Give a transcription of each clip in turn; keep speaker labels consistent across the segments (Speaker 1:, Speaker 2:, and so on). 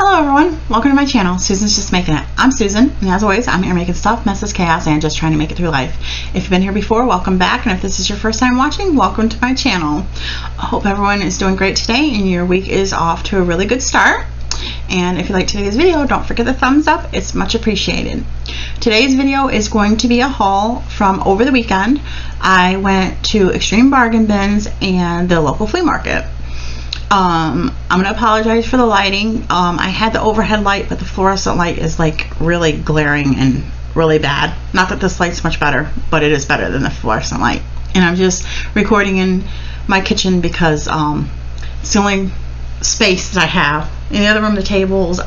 Speaker 1: Hello everyone, welcome to my channel. Susan's Just Making It. I'm Susan, and as always, I'm here making stuff, messes, chaos, and just trying to make it through life. If you've been here before, welcome back, and if this is your first time watching, welcome to my channel. I hope everyone is doing great today, and your week is off to a really good start. And if you like today's video, don't forget the thumbs up, it's much appreciated. Today's video is going to be a haul from over the weekend. I went to Extreme Bargain Bins and the local flea market. I'm gonna apologize for the lighting. I had the overhead light, but the fluorescent light is like really glaring and really bad. Not that this light's much better, but it is better than the fluorescent light. And I'm just recording in my kitchen because it's the only space that I have. In the other room, the tables,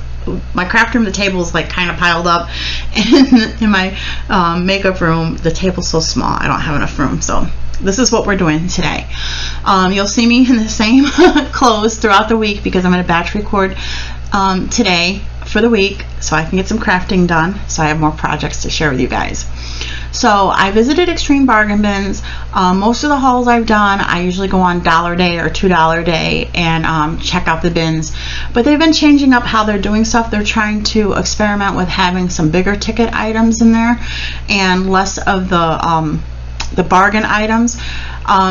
Speaker 1: my craft room, the table is like kind of piled up, and in my makeup room, the table's so small I don't have enough room. So this is what we're doing today. You'll see me in the same clothes throughout the week because I'm going to batch record today for the week so I can get some crafting done, so I have more projects to share with you guys. So I visited Extreme Bargain Bins. Most of the hauls I've done, I usually go on $1 Day or $2 Day and check out the bins. But they've been changing up how they're doing stuff. They're trying to experiment with having some bigger ticket items in there and less of the bargain items.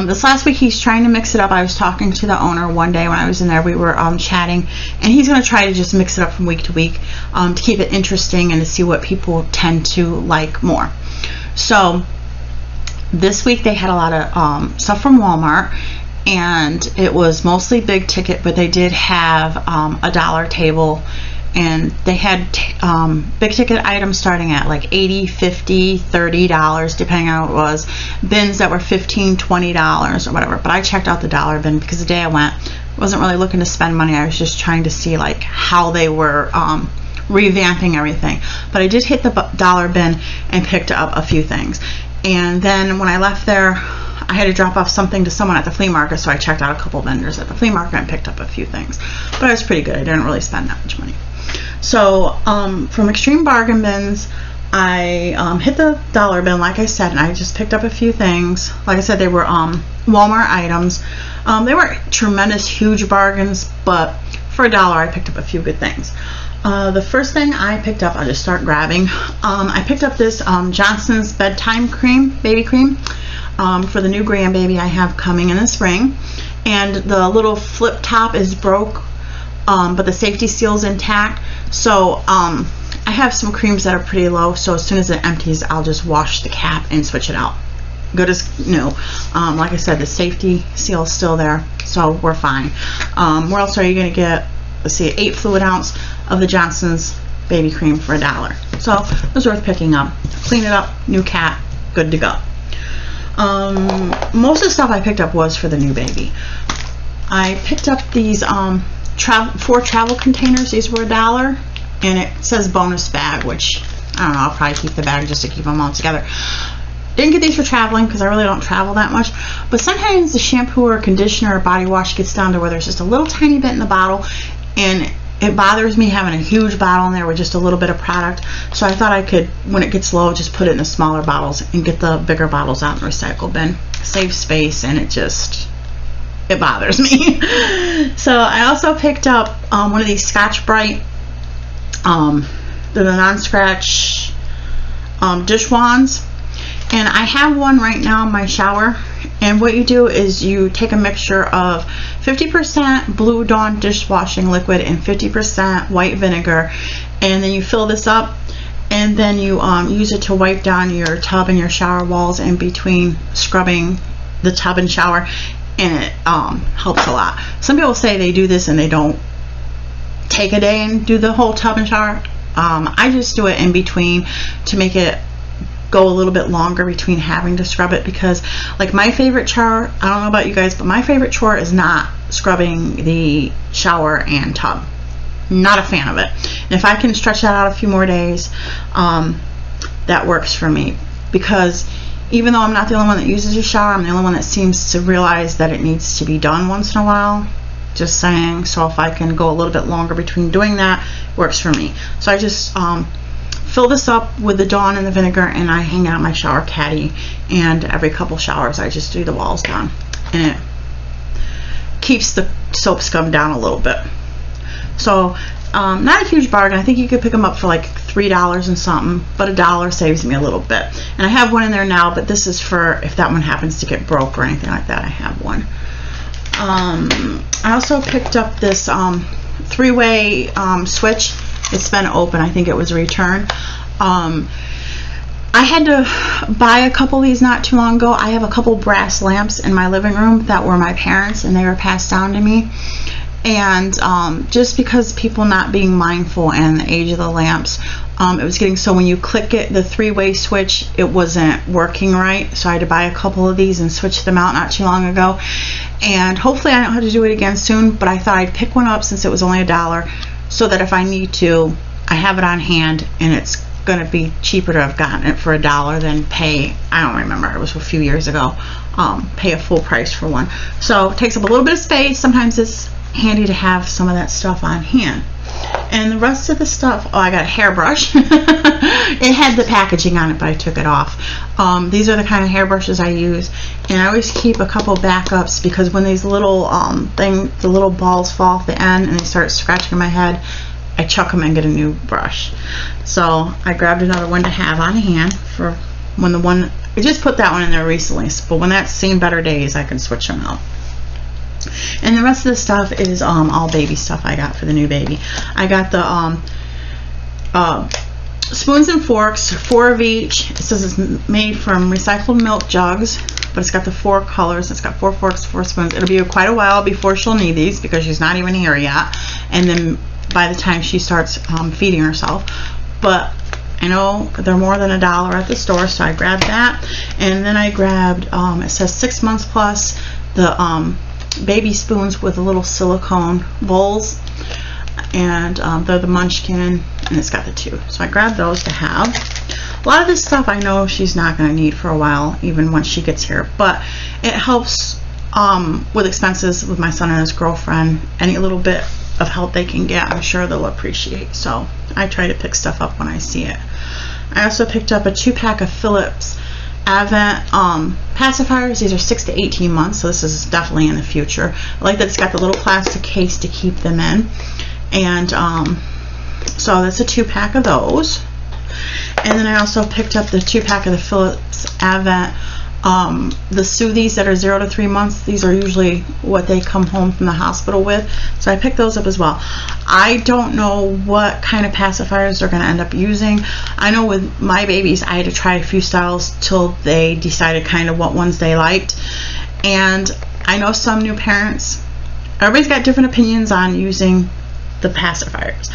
Speaker 1: This last week he's trying to mix it up. I was talking to the owner one day when I was in there. We were chatting, and he's going to try to just mix it up from week to week to keep it interesting and to see what people tend to like more. So this week they had a lot of stuff from Walmart, and it was mostly big ticket, but they did have a dollar table, and they had big ticket items starting at like $80, $50, $30 depending on what it was. Bins that were $15, $20 or whatever. But I checked out the dollar bin because the day I went, I wasn't really looking to spend money. I was just trying to see like how they were revamping everything. But I did hit the dollar bin and picked up a few things. And then when I left there, I had to drop off something to someone at the flea market, so I checked out a couple vendors at the flea market and picked up a few things. But it was pretty good. I didn't really spend that much money. So from Extreme Bargain Bins, I hit the dollar bin like I said, and I just picked up a few things. Like I said, they were Walmart items. They weren't tremendous huge bargains, but for $1 I picked up a few good things. The first thing I picked up, I'll just start grabbing. I picked up this Johnson's bedtime cream, baby cream, for the new grandbaby I have coming in the spring. And the little flip top is broke, but the safety seal is intact. So I have some creams that are pretty low, so as soon as it empties, I'll just wash the cap and switch it out. Good as new. Like I said, the safety seal is still there, so we're fine. Where else are you going to get, let's see, 8 fluid ounce of the Johnson's baby cream for $1. So it was worth picking up. Clean it up, new cap, good to go. Most of the stuff I picked up was for the new baby. I picked up these 4 travel containers. These were $1, and it says bonus bag, which I don't know, I'll probably keep the bag just to keep them all together. Didn't get these for traveling because I really don't travel that much, but sometimes the shampoo or conditioner or body wash gets down to where there's just a little tiny bit in the bottle, and it bothers me having a huge bottle in there with just a little bit of product. So I thought I could, when it gets low, just put it in the smaller bottles and get the bigger bottles out in the recycle bin. Save space, and it bothers me. So I also picked up one of these Scotch Brite, the non-scratch dish wands, and I have one right now in my shower. And what you do is you take a mixture of 50% Blue Dawn dishwashing liquid and 50% white vinegar, and then you fill this up, and then you use it to wipe down your tub and your shower walls in between scrubbing the tub and shower, and it helps a lot. Some people say they do this and they don't take a day and do the whole tub and shower. I just do it in between to make it go a little bit longer between having to scrub it, because like my favorite chore, I don't know about you guys, but my favorite chore is not scrubbing the shower and tub. Not a fan of it. And if I can stretch that out a few more days, that works for me, because even though I'm not the only one that uses a shower, I'm the only one that seems to realize that it needs to be done once in a while. Just saying. So if I can go a little bit longer between doing that, it works for me. So I just fill this up with the Dawn and the vinegar, and I hang out my shower caddy, and every couple showers I just do the walls down, and it keeps the soap scum down a little bit. So Not a huge bargain. I think you could pick them up for like $3 and something, but $1 saves me a little bit. And I have one in there now, but this is for if that one happens to get broke or anything like that. I have one. I also picked up this three-way switch. It's been open. I think it was a return. I had to buy a couple of these not too long ago. I have a couple brass lamps in my living room that were my parents, and they were passed down to me. And just because people not being mindful and the age of the lamps, it was getting so when you click it, the three-way switch, it wasn't working right. So I had to buy a couple of these and switch them out not too long ago. And hopefully I don't have to do it again soon, but I thought I'd pick one up since it was only $1, so that if I need to, I have it on hand, and it's going to be cheaper to have gotten it for $1 than pay, I don't remember, it was a few years ago, pay a full price for one. So it takes up a little bit of space. Sometimes it's handy to have some of that stuff on hand. And the rest of the stuff, oh, I got a hairbrush. It had the packaging on it, but I took it off. These are the kind of hairbrushes I use, and I always keep a couple backups, because when these little the little balls fall off the end and they start scratching my head, I chuck them and get a new brush. So I grabbed another one to have on hand for when the one, I just put that one in there recently, but when that's seen better days, I can switch them out. And the rest of the stuff is all baby stuff I got for the new baby. I got the spoons and forks, 4 of each. It says it's made from recycled milk jugs, but it's got the 4 colors. It's got 4 forks, 4 spoons. It'll be quite a while before she'll need these, because she's not even here yet, and then by the time she starts feeding herself. But I know they're more than $1 at the store, so I grabbed that. And then I grabbed, it says 6 months plus, the baby spoons with the little silicone bowls, and they're the Munchkin, and it's got the 2. So I grabbed those to have. A lot of this stuff I know she's not going to need for a while, even once she gets here, but it helps with expenses with my son and his girlfriend. Any little bit of help they can get, I'm sure they'll appreciate. So I try to pick stuff up when I see it. I also picked up a 2-pack of Philips Advent pacifiers. These are 6 to 18 months, so this is definitely in the future. I like that it's got the little plastic case to keep them in. And so that's a 2-pack of those. And then I also picked up the 2-pack of the Philips Advent the Soothies that are 0 to 3 months. These are usually what they come home from the hospital with, so I picked those up as well. I don't know what kind of pacifiers they're going to end up using. I know with my babies I had to try a few styles till they decided kind of what ones they liked, and I know some new parents, everybody's got different opinions on using the pacifiers.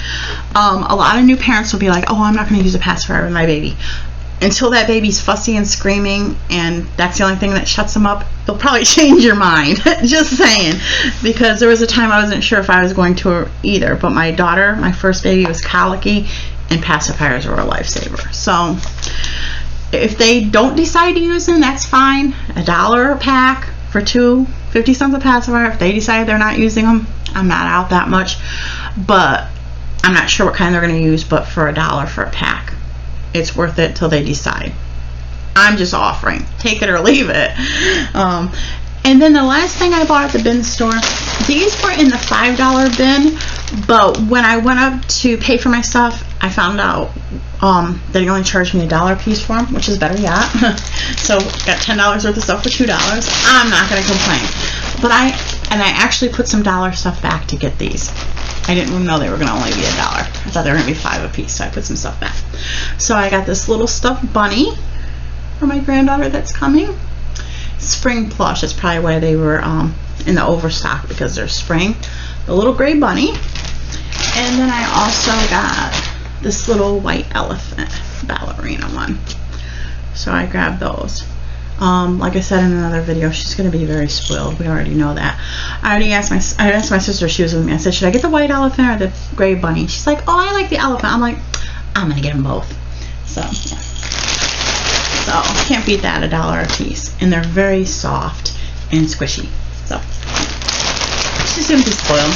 Speaker 1: A lot of new parents will be like, oh, I'm not going to use a pacifier with my baby. Until that baby's fussy and screaming, and that's the only thing that shuts them up, they'll probably change your mind. Just saying, because there was a time I wasn't sure if I was going to either, but my daughter, my first baby, was colicky, and pacifiers were a lifesaver. So if they don't decide to use them, that's fine. $1 a pack for 2, 50 cents a pacifier. If they decide they're not using them, I'm not out that much, but I'm not sure what kind they're going to use, but for $1 for a pack, it's worth it till they decide. I'm just offering, take it or leave it. And then the last thing I bought at the bin store, these were in the $5 bin, but when I went up to pay for my stuff, I found out that he only charged me $1 a piece for them, which is better yet. So got $10 worth of stuff for $2. I'm not going to complain. But I actually put some dollar stuff back to get these. I didn't even know they were going to only be $1. I thought they were going to be 5 a piece, so I put some stuff back. So I got this little stuffed bunny for my granddaughter that's coming. Spring plush. That's probably why they were in the overstock, because they're spring. The little gray bunny. And then I also got this little white elephant ballerina one. So I grabbed those. Like I said in another video, she's going to be very spoiled. We already know that. I asked my sister if she was with me. I said, should I get the white elephant or the gray bunny? She's like, oh, I like the elephant. I'm like, I'm going to get them both. So, yeah. So, can't beat that, $1 a piece. And they're very soft and squishy. So, she's going to be spoiled.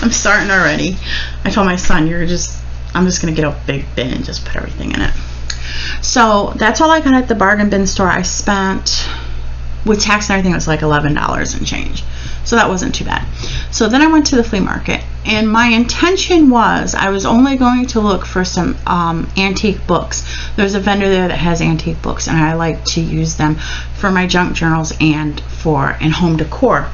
Speaker 1: I'm starting already. I told my son, I'm just going to get a big bin and just put everything in it. So that's all I got at the bargain bin store. I spent, with tax and everything, it was like $11 and change. So that wasn't too bad. So then I went to the flea market, And my intention was I was only going to look for some antique books. There's a vendor there that has antique books, and I like to use them for my junk journals and for home decor.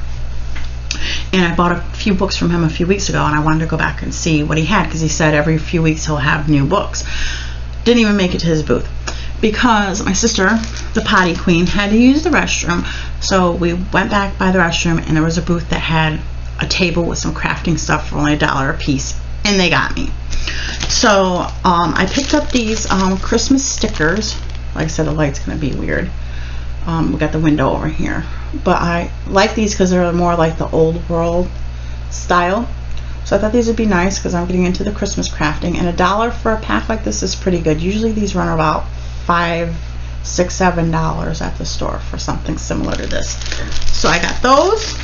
Speaker 1: And I bought a few books from him a few weeks ago, and I wanted to go back and see what he had, because he said every few weeks he'll have new books. Didn't even make it to his booth because my sister, the potty queen, had to use the restroom. So we went back by the restroom, and there was a booth that had a table with some crafting stuff for only $1 a piece, and they got me. So I picked up these Christmas stickers. Like I said, the light's gonna be weird. We got the window over here, but I like these because they're more like the old world style. So I thought these would be nice because I'm getting into the Christmas crafting, and $1 for a pack like this is pretty good. Usually these run about $5, $6, $7 at the store for something similar to this. So I got those.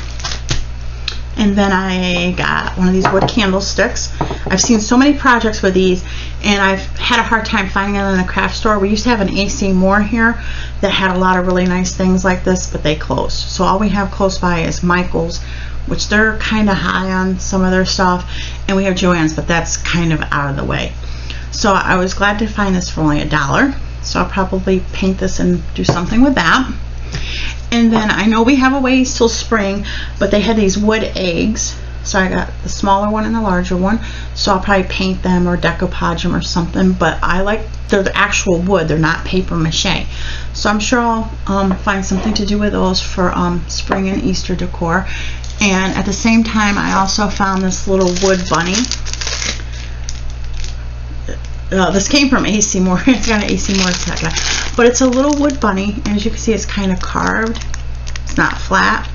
Speaker 1: And then I got one of these wood candlesticks. I've seen so many projects with these, and I've had a hard time finding them in the craft store. We used to have an AC Moore here that had a lot of really nice things like this, but they closed. So all we have close by is Michael's, which they're kind of high on some of their stuff, and we have Joann's, but that's kind of out of the way. So I was glad to find this for only $1. So I'll probably paint this and do something with that. And then I know we have a ways till spring, but they had these wood eggs. So I got the smaller one and the larger one. So I'll probably paint them or decoupage them or something. But I like, they're the actual wood. They're not paper mache. So I'm sure I'll find something to do with those for spring and Easter decor. And at the same time, I also found this little wood bunny. This came from AC Moore. It's got an AC Moore tag, but it's a little wood bunny, and as you can see, it's kind of carved. It's not flat.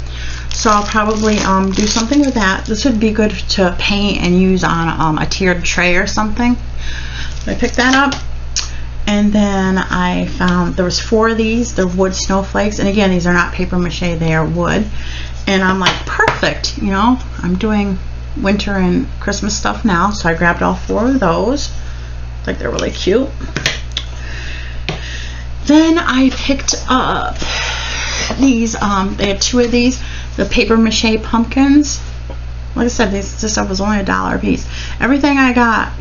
Speaker 1: So I'll probably do something with that. This would be good to paint and use on a tiered tray or something. So I picked that up, and then I found there was 4 of these. They're wood snowflakes, and again, these are not paper mache; they are wood. And I'm like, perfect. You know, I'm doing winter and Christmas stuff now, so I grabbed all 4 of those. Like, they're really cute. Then I picked up these, they had 2 of these, the paper mache pumpkins. Like I said, this stuff was only $1 a piece. Everything I got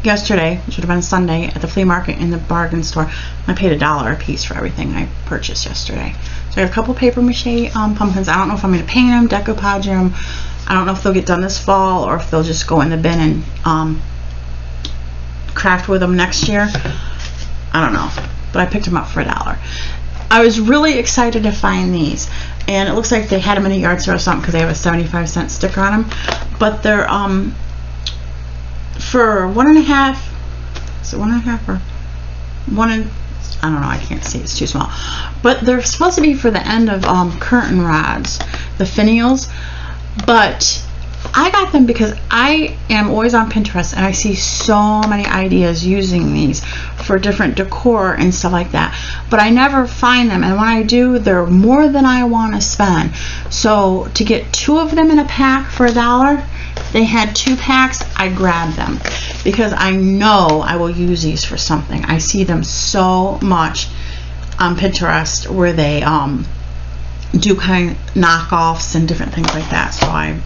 Speaker 1: yesterday, which would have been Sunday, at the flea market in the bargain store, I paid $1 a piece for everything I purchased yesterday. So I got a couple paper mache pumpkins. I don't know if I'm going to paint them, decoupage them. I don't know if they'll get done this fall or if they'll just go in the bin and craft with them next year. I don't know, but I picked them up for $1. I was really excited to find these, and it looks like they had them in a yard sale or something because they have a 75-cent sticker on them. But they're for 1.5. Is it 1.5 or 1 and I don't know, I can't see, it's too small. But they're supposed to be for the end of curtain rods, the finials. But I got them because I am always on Pinterest, and I see so many ideas using these for different decor and stuff like that, but I never find them, and when I do, they're more than I want to spend. So to get 2 of them in a pack for $1, they had 2 packs, I grabbed them because I know I will use these for something. I see them so much on Pinterest where they do kind of knockoffs and different things like that, so I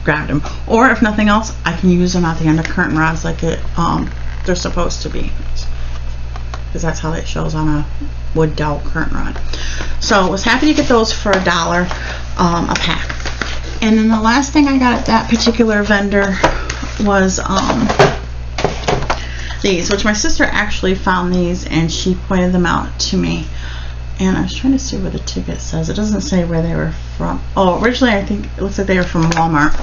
Speaker 1: grabbed them. Or if nothing else, I can use them at the end of curtain rods like they're supposed to be, because that's how it shows on a wood dowel curtain rod. So I was happy to get those for $1 a pack. And then the last thing I got at that particular vendor was these, which my sister actually found these and she pointed them out to me. And I was trying to see where the ticket says. It doesn't say where they were from. Oh, originally I think it looks like they were from Walmart.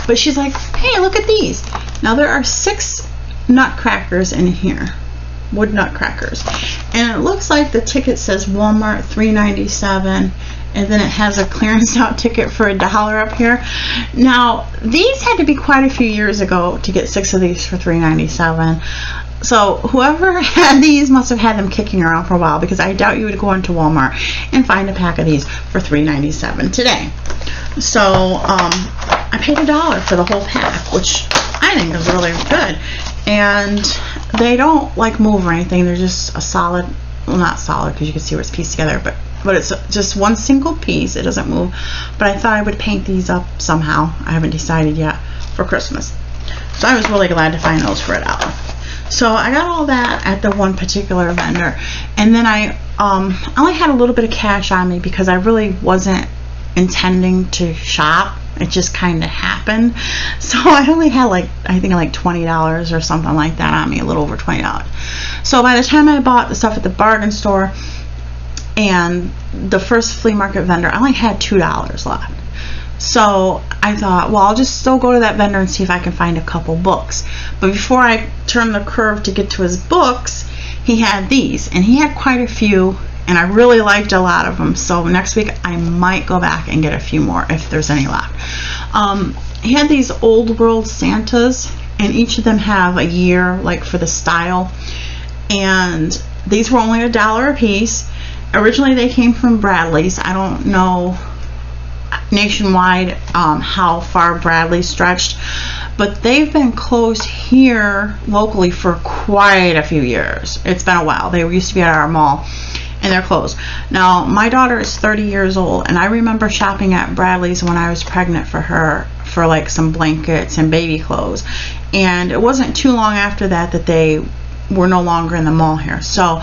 Speaker 1: But she's like, hey, look at these. Now there are 6 nutcrackers in here. Wood nutcrackers. And it looks like the ticket says Walmart $3.97. And then it has a clearance out ticket for $1 up here. Now, these had to be quite a few years ago to get 6 of these for $3.97. So whoever had these must have had them kicking around for a while, because I doubt you would go into Walmart and find a pack of these for $3.97 today. So I paid $1 for the whole pack, which I think is really good. And they don't like move or anything. They're just a solid, well, not solid because you can see where it's pieced together, but it's just one single piece. It doesn't move. But I thought I would paint these up somehow. I haven't decided yet for Christmas. So I was really glad to find those for $1. So I got all that at the one particular vendor, and then I only had a little bit of cash on me because I really wasn't intending to shop. It just kind of happened. So I only had I think like $20 or something like that on me, a little over $20. So by the time I bought the stuff at the bargain store and the first flea market vendor, I only had $2 left. So I thought, well, I'll just still go to that vendor and see if I can find a couple books. But before I turned the curve to get to his books, he had these, and he had quite a few, and I really liked a lot of them. So next week I might go back and get a few more if there's any left. He had these old world Santas, and each of them have a year, like for the style, and these were only $1 a piece. Originally they came from Bradley's. I don't know nationwide how far Bradley stretched, but they've been closed here locally for quite a few years. It's been a while. They used to be at our mall, and they're closed. Now, my daughter is 30 years old, and I remember shopping at Bradley's when I was pregnant for her for like some blankets and baby clothes, and it wasn't too long after that that they were no longer in the mall here. So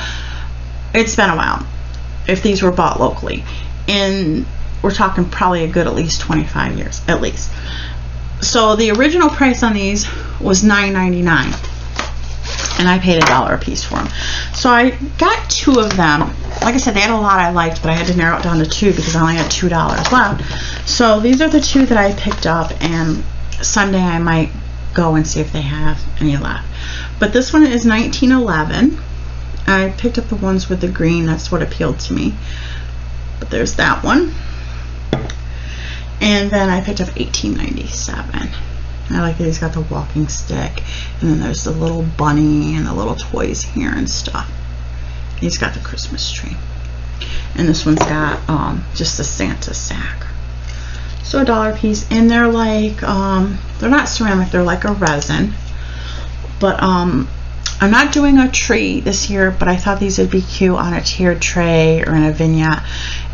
Speaker 1: it's been a while if these were bought locally, and we're talking probably a good at least 25 years at least. So the original price on these was $9.99, and I paid $1 a piece for them. So I got 2 of them. Like I said, they had a lot I liked, but I had to narrow it down to 2 because I only had $2 left. So these are the 2 that I picked up, and Sunday I might go and see if they have any left. But this one is 1911. I picked up the ones with the green. That's what appealed to me. But there's that one. And then I picked up 1897. I like that he's got the walking stick, and then there's the little bunny and the little toys here and stuff. He's got the Christmas tree, and this one's got just the Santa sack. So $1 a piece, and they're like they're not ceramic, they're like a resin. But I'm not doing a tree this year, but I thought these would be cute on a tiered tray or in a vignette,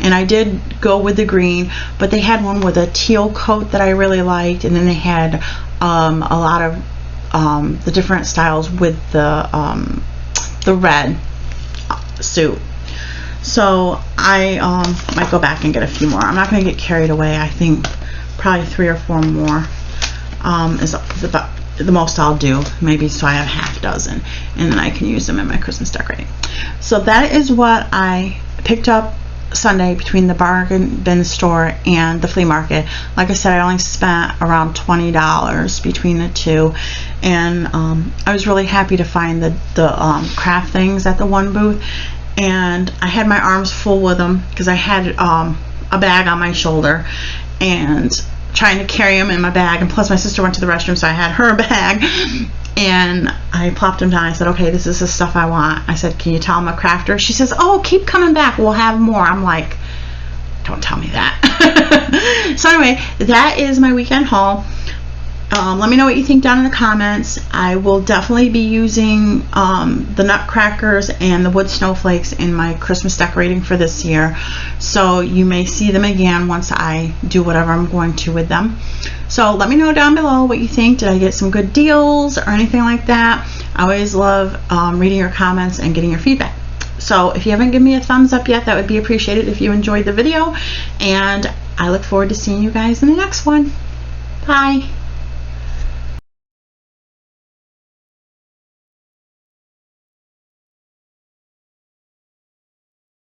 Speaker 1: and I did go with the green, but they had one with a teal coat that I really liked, and then they had a lot of the different styles with the red suit. So I might go back and get a few more. I'm not going to get carried away. I think probably 3 or 4 more is about the most I'll do, maybe, so I have half dozen, and then I can use them in my Christmas decorating. So that is what I picked up Sunday between the bargain bin store and the flea market. Like I said, I only spent around $20 between the 2, and I was really happy to find the craft things at the one booth, and I had my arms full with them because I had a bag on my shoulder and trying to carry them in my bag, and plus my sister went to the restroom, so I had her bag, and I plopped them down. I said, okay, this is the stuff I want. I said, can you tell I'm a crafter? She says, oh, keep coming back, we'll have more. I'm like, don't tell me that. So anyway, that is my weekend haul. Let me know what you think down in the comments. I will definitely be using the nutcrackers and the wood snowflakes in my Christmas decorating for this year. So you may see them again once I do whatever I'm going to with them. So let me know down below what you think. Did I get some good deals or anything like that? I always love reading your comments and getting your feedback. So if you haven't given me a thumbs up yet, that would be appreciated if you enjoyed the video. And I look forward to seeing you guys in the next one. Bye.